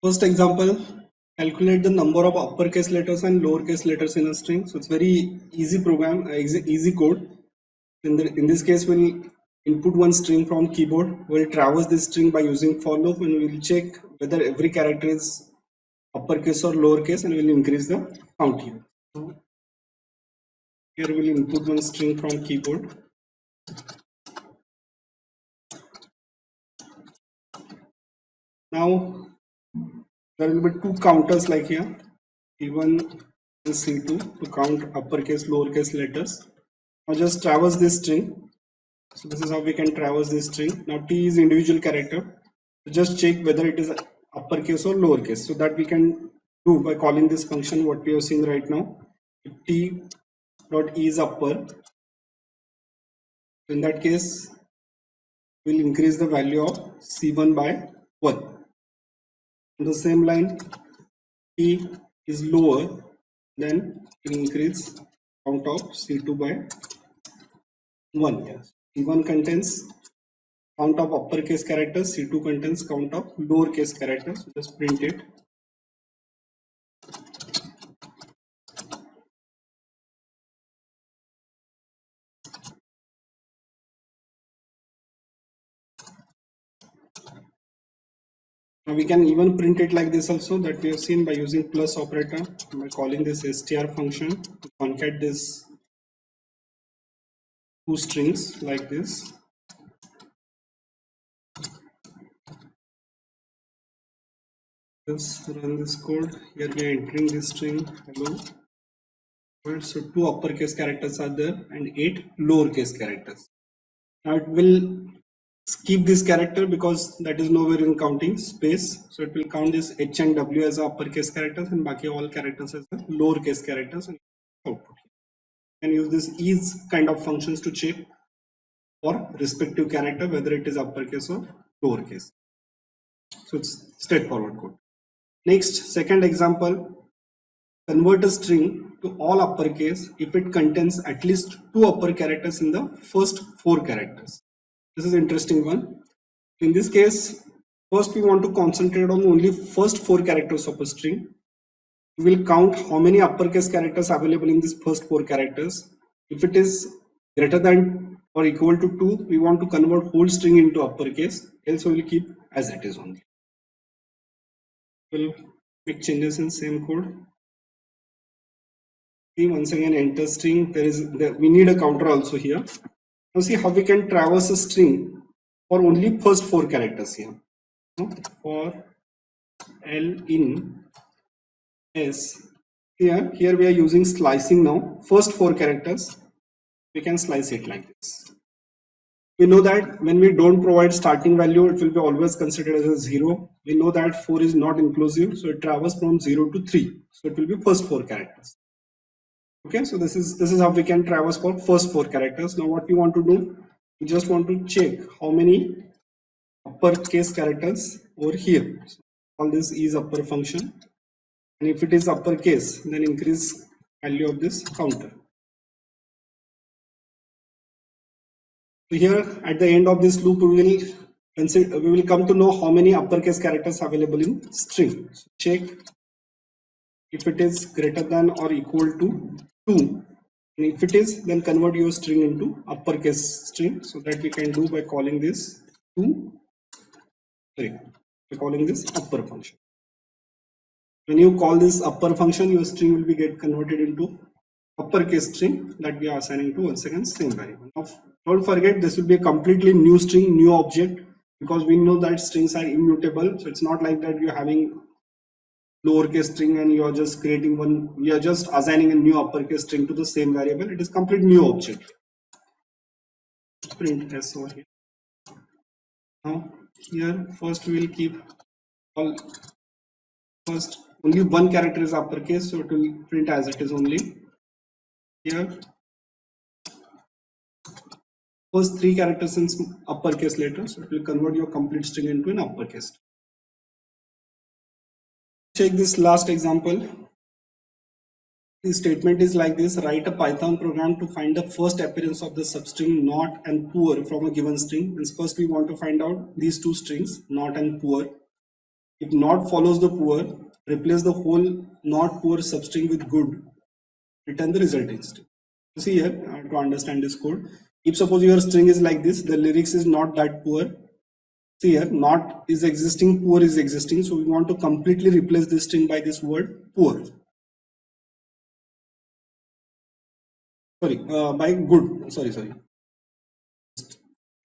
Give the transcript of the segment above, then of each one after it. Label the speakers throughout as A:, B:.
A: First example, calculate the number of uppercase letters and lowercase letters in a string. So it's very easy program, easy code. In this case, we'll input one string from keyboard. We'll traverse this string by using for loop, and we'll check whether every character is uppercase or lowercase, and we'll increase the count here. So here we'll input one string from keyboard. Now there will be two counters like here, C1 and C2, to count uppercase, lowercase letters. Now just traverse this string. So this is how we can traverse this string. Now T is individual character. So just check whether it is uppercase or lowercase. So that we can do by calling this function what we are seeing right now. If T dot E is upper, in that case we'll increase the value of C1 by 1. On the same line, T is lower, then we'll increase count of C2 by 1. Yes. C1 contains count of uppercase characters, C2 contains count of lowercase characters. So just print it. Now we can even print it like this also, that we have seen by using plus operator, by calling this str function to concat this two strings like this. Just run this code. Here we are entering this string hello. So 2 uppercase characters are there and 8 lowercase characters. Now it will skip this character because that is nowhere in counting space. So it will count this H and W as uppercase characters and baki all characters as the lowercase characters and output. And use this is kind of functions to check for respective character whether it is uppercase or lowercase. So it's straightforward code. Next, second example, convert a string to all uppercase if it contains at least 2 upper characters in the first 4 characters. This is an interesting one. In this case, first we want to concentrate on only first 4 characters of a string. We will count how many uppercase characters available in these first 4 characters. If it is greater than or equal to 2, we want to convert whole string into uppercase, else we will keep as it is only. We'll make changes in same code. See, once again enter string. We need a counter also here. Now see how we can traverse a string for only first 4 characters here. For L in S, here we are using slicing now. First 4 characters, we can slice it like this. We know that when we don't provide starting value, it will be always considered as a 0. We know that 4 is not inclusive, so it travels from 0 to 3. So it will be first 4 characters. Okay, so this is how we can traverse for first 4 characters. Now what we want to do, we just want to check how many uppercase characters over here. So all this is upper function, and if it is uppercase, then increase value of this counter. So here at the end of this loop, we will come to know how many uppercase characters available in string. So check if it is greater than or equal to 2, and if it is, then convert your string into uppercase string. So that we can do by calling this by calling this upper function. When you call this upper function, your string will be get converted into uppercase string that we are assigning to once again same variable. Now don't forget, this will be a completely new string, new object, because we know that strings are immutable. So it's not like that you're having lowercase string and you are just creating one, we are just assigning a new uppercase string to the same variable. It is complete new object. Print S over here. Now here first we will keep all, first only one character is uppercase, so it will print as it is only. Here first 3 characters in uppercase letters, so it will convert your complete string into an uppercase. Check this last example. The statement is like this: write a Python program to find the first appearance of the substring not and poor from a given string. And first we want to find out these two strings, not and poor. If not follows the poor, replace the whole not poor substring with good. Return the resulting string. You see here to understand this code. If suppose your string is like this, the lyrics is not that poor. See here, not is existing, poor is existing. So we want to completely replace this string by this word poor. Sorry, by good. Sorry.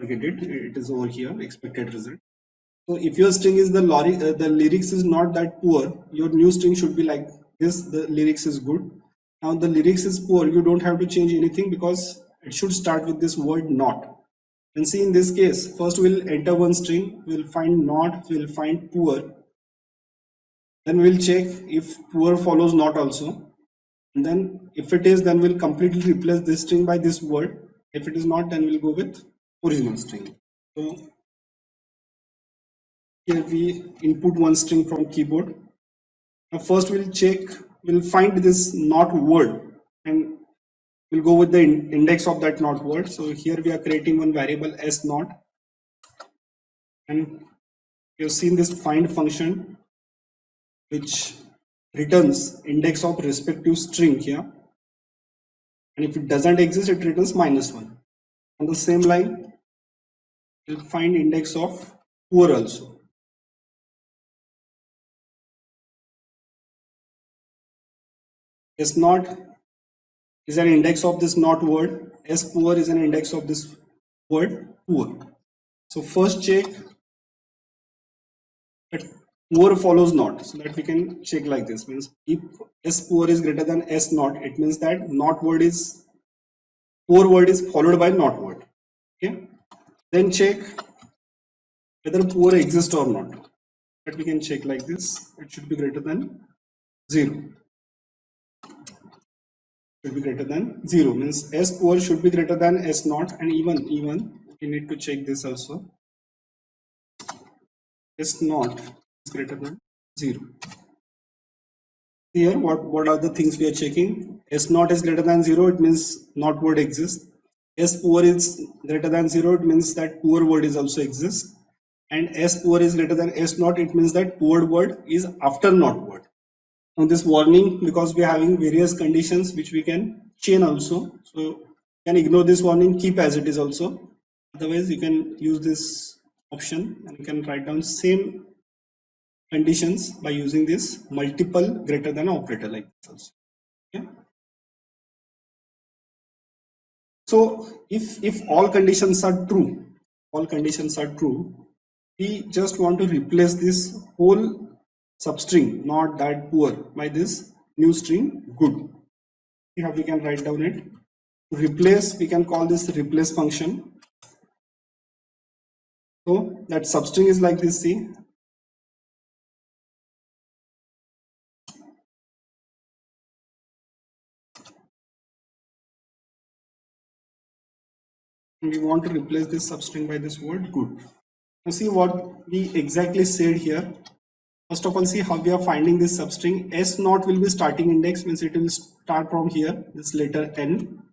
A: Forget it. It is over here. Expected result. So if your string is the lyrics is not that poor, your new string should be like this. The lyrics is good. Now the lyrics is poor. You don't have to change anything because it should start with this word not. And see in this case, first we'll enter one string. We'll find not. We'll find poor. Then we'll check if poor follows not also. And then if it is, then we'll completely replace this string by this word. If it is not, then we'll go with original string. So here we input one string from keyboard. Now first we'll find this not word and we'll go with the index of that not word. So here we are creating one variable s not, and you've seen this find function which returns index of respective string here, and if it doesn't exist, it returns -1. On the same line, we'll find index of poor also. S not is an index of this not word. S poor is an index of this word poor. So first check that poor follows not, so that we can check like this. Means if S poor is greater than S not, it means that not word is poor word is followed by not word. Okay. Then check whether poor exists or not. That we can check like this. It should be greater than 0. Should be greater than 0 means S poor should be greater than S not, and even we need to check this also. S not is greater than 0. Here what are the things we are checking? S not is greater than 0, it means not word exists. S poor is greater than 0, it means that poor word is also exists. And S poor is greater than S not, it means that poor word is after not word. Now this warning, because we are having various conditions which we can chain also, so you can ignore this warning, keep as it is also. Otherwise you can use this option and you can write down same conditions by using this multiple greater than operator like this also. Okay. So if all conditions are true, we just want to replace this whole substring not that poor by this new string good. See how we can write down it. To replace, we can call this replace function. So that substring is like this. See, and we want to replace this substring by this word good. Now see what we exactly said here. First of all, see how we are finding this substring. S naught will be starting index, means it will start from here, this letter N.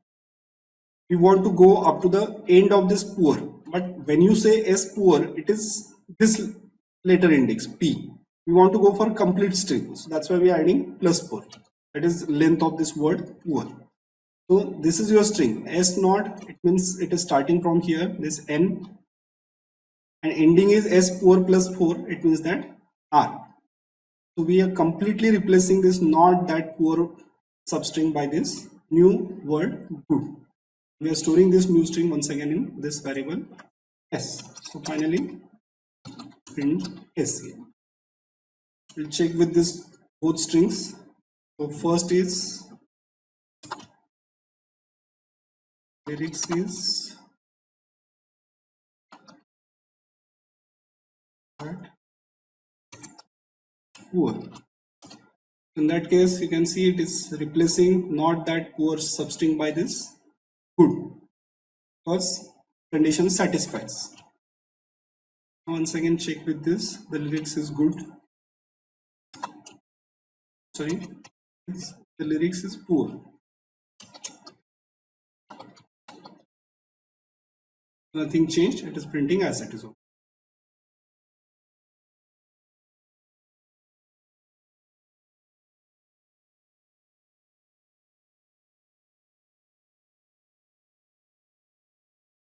A: We want to go up to the end of this poor, but when you say S poor, it is this letter index P. We want to go for complete string, so that's why we are adding plus poor. That is length of this word poor. So this is your string S naught. It means it is starting from here, this N, and ending is S poor plus 4. It means that R. So we are completely replacing this not that poor substring by this new word good. We are storing this new string once again in this variable S. So finally print S here. We'll check with this both strings. So first is lyrics is poor. In that case, you can see it is replacing not that poor substring by this good, because condition satisfies. Once again check with this, the lyrics is good. Sorry, the lyrics is poor. Nothing changed, it is printing as it is.